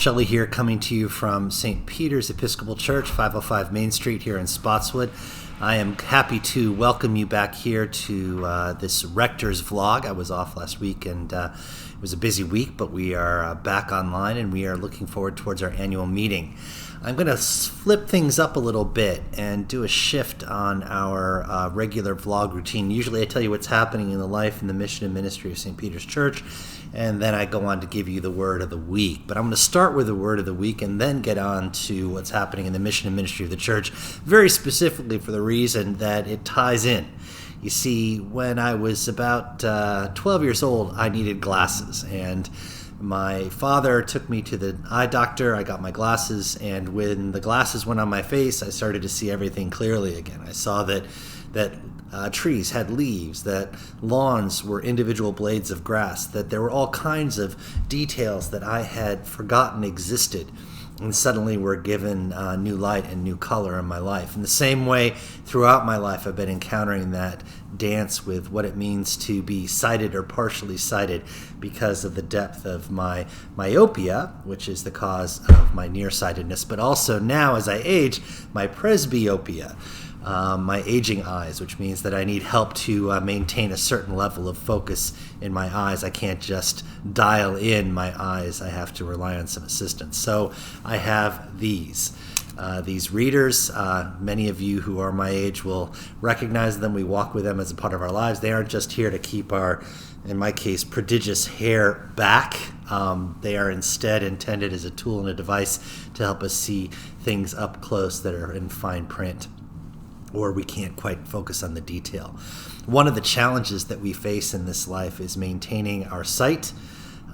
Shelley here, coming to you from St. Peter's Episcopal Church, 505 Main Street here in Spotswood. I am happy to welcome you back here to this Rector's vlog. I was off last week and it was a busy week, but we are back online and we are looking forward towards our annual meeting. I'm going to flip things up a little bit and do a shift on our regular vlog routine. Usually I tell you what's happening in the life and the mission and ministry of St. Peter's Church, and then I go on to give you the word of the week. But I'm going to start with the word of the week and then get on to what's happening in the mission and ministry of the church, very specifically for the reason that it ties in. You see, when I was about 12 years old, I needed glasses, and my father took me to the eye doctor. I got my glasses, and when the glasses went on my face, I started to see everything clearly again. I saw that trees had leaves, that lawns were individual blades of grass, that there were all kinds of details that I had forgotten existed, and suddenly were given new light and new color in my life. In the same way, throughout my life, I've been encountering that dance with what it means to be sighted or partially sighted because of the depth of my myopia, which is the cause of my nearsightedness, but also now as I age, my presbyopia. My aging eyes, which means that I need help to maintain a certain level of focus in my eyes. I can't just dial in my eyes. I have to rely on some assistance. So I have these readers. Many of you who are my age will recognize them. We walk with them as a part of our lives. They aren't just here to keep our, in my case, prodigious hair back. They are instead intended as a tool and a device to help us see things up close that are in fine print, or we can't quite focus on the detail. One of the challenges that we face in this life is maintaining our sight,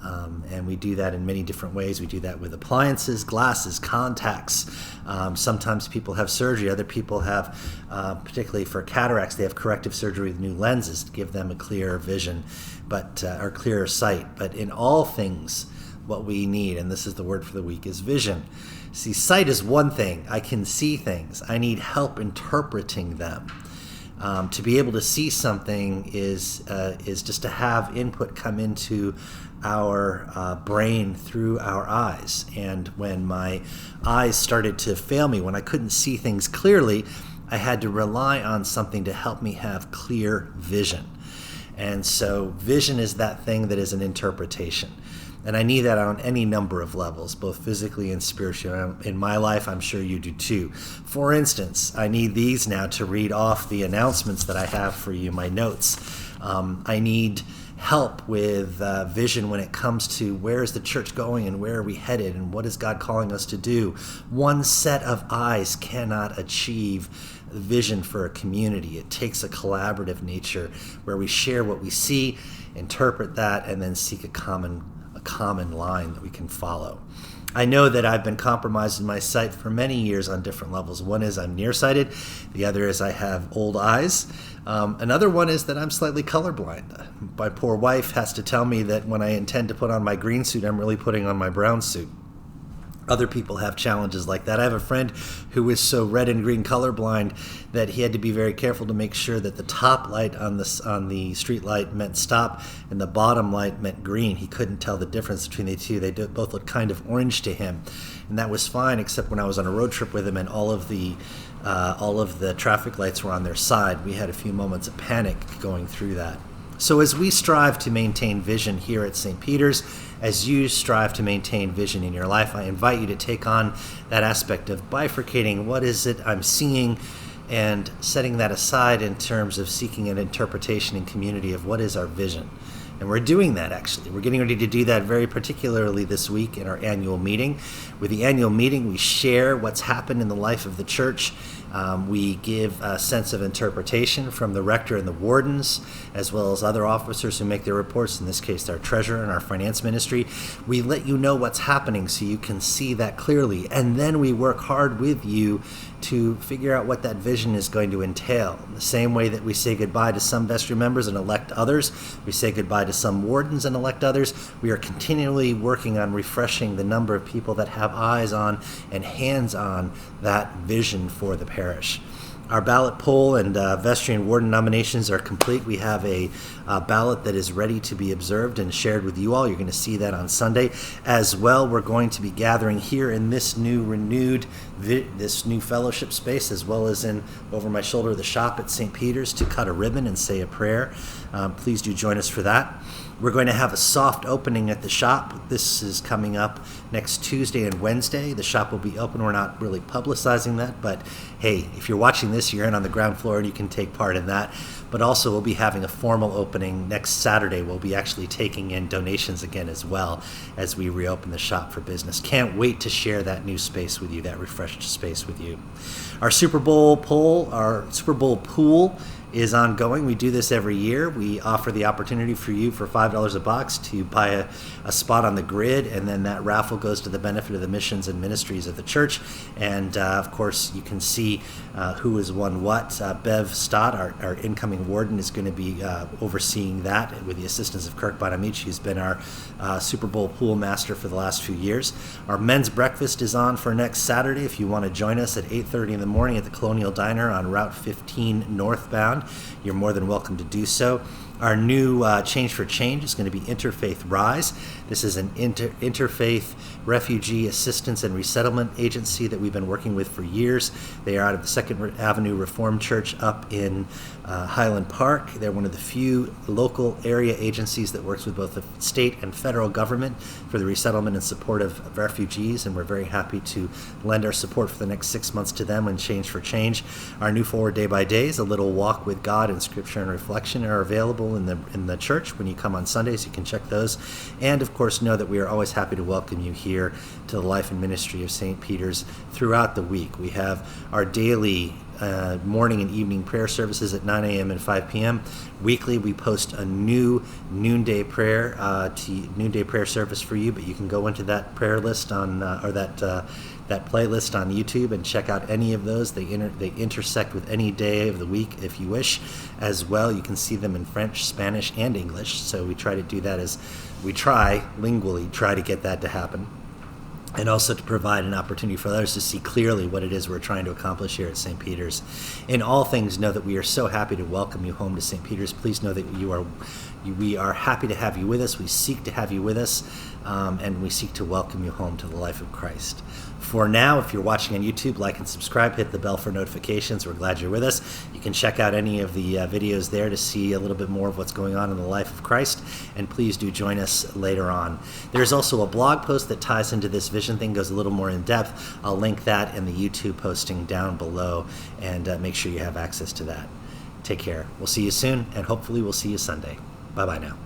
and we do that in many different ways. We do that with appliances, glasses, contacts. Sometimes people have surgery. Other people have, particularly for cataracts, they have corrective surgery with new lenses to give them a clearer vision, or clearer sight. But in all things, what we need, and this is the word for the week, is vision. See, sight is one thing. I can see things. I need help interpreting them. To be able to see something is just to have input come into our brain through our eyes. And when my eyes started to fail me, when I couldn't see things clearly, I had to rely on something to help me have clear vision. And so vision is that thing that is an interpretation. And I need that on any number of levels, both physically and spiritually. In my life, I'm sure you do too. For instance, I need these now to read off the announcements that I have for you, my notes. I need help with vision when it comes to where is the church going and where are we headed and what is God calling us to do. One set of eyes cannot achieve vision for a community. It takes a collaborative nature where we share what we see, interpret that, and then seek a common line that we can follow. I know that I've been compromised in my sight for many years on different levels. One is I'm nearsighted. The other is I have old eyes. Another one is that I'm slightly colorblind. My poor wife has to tell me that when I intend to put on my green suit, I'm really putting on my brown suit. Other people have challenges like that. I have a friend who is so red and green colorblind that he had to be very careful to make sure that the top light on the street light meant stop and the bottom light meant green. He couldn't tell the difference between the two. They both looked kind of orange to him, and that was fine, except when I was on a road trip with him and all of the traffic lights were on their side. We had a few moments of panic going through that. So as we strive to maintain vision here at St. Peter's, as you strive to maintain vision in your life, I invite you to take on that aspect of bifurcating what is it I'm seeing and setting that aside in terms of seeking an interpretation in community of what is our vision. And we're doing that, actually. We're getting ready to do that very particularly this week in our annual meeting. With the annual meeting, we share what's happened in the life of the church. We give a sense of interpretation from the rector and the wardens, as well as other officers who make their reports, in this case, our treasurer and our finance ministry. We let you know what's happening so you can see that clearly. And then we work hard with you to figure out what that vision is going to entail. In the same way that we say goodbye to some vestry members and elect others, we say goodbye to some wardens and elect others. We are continually working on refreshing the number of people that have eyes on and hands on that vision for the parish. Our ballot poll and vestry and warden nominations are complete. We have a ballot that is ready to be observed and shared with you all. You're going to see that on Sunday. As well, we're going to be gathering here in this new this new fellowship space, as well as in over my shoulder the shop at St. Peter's, to cut a ribbon and say a prayer. Please do join us for that. We're going to have a soft opening at the shop. This is coming up next Tuesday and Wednesday. The shop will be open. We're not really publicizing that, but hey, if you're watching this, you're in on the ground floor and you can take part in that. But also, we'll be having a formal opening next Saturday. We'll be actually taking in donations again as well as we reopen the shop for business. Can't wait to share that new space with you, that refreshed space with you. Our Super Bowl pool is ongoing. We do this every year. We offer the opportunity for you for $5 a box to buy a spot on the grid, and then that raffle goes to the benefit of the missions and ministries of the church. And of course, you can see who has won what. Bev Stott, our incoming warden, is going to be overseeing that with the assistance of Kirk Bonamich, who's been our Super Bowl pool master for the last few years. Our men's breakfast is on for next Saturday. If you want to join us at 8:30 in the morning at the Colonial Diner on Route 15 northbound, you're more than welcome to do so. Our new Change for Change is going to be Interfaith Rise. This is an interfaith refugee assistance and resettlement agency that we've been working with for years. They are out of the Second Avenue Reformed Church up in Highland Park. They're one of the few local area agencies that works with both the state and federal government for the resettlement and support of refugees, and we're very happy to lend our support for the next 6 months to them and Change for Change. Our new Forward Day by Days, a little walk with God in Scripture and reflection, are available in the church when you come on Sundays. You can check those. And of course, know that we are always happy to welcome you here to the life and ministry of St. Peter's throughout the week. We have our daily morning and evening prayer services at 9 a.m. and 5 p.m. Weekly, we post a new noonday prayer service for you, but you can go into that prayer list on that playlist on YouTube and check out any of those. They intersect with any day of the week if you wish. As well, you can see them in French, Spanish, and English. So we try to do that lingually try to get that to happen. And also to provide an opportunity for others to see clearly what it is we're trying to accomplish here at St. Peter's. In all things, know that we are so happy to welcome you home to St. Peter's. Please know that we are happy to have you with us. We seek to have you with us, and we seek to welcome you home to the life of Christ. For now, if you're watching on YouTube, like and subscribe, hit the bell for notifications. We're glad you're with us. You can check out any of the videos there to see a little bit more of what's going on in the life of Christ, and please do join us later on. There's also a blog post that ties into this vision thing, goes a little more in depth. I'll link that in the YouTube posting down below, and make sure you have access to that. Take care. We'll see you soon, and hopefully we'll see you Sunday. Bye-bye now.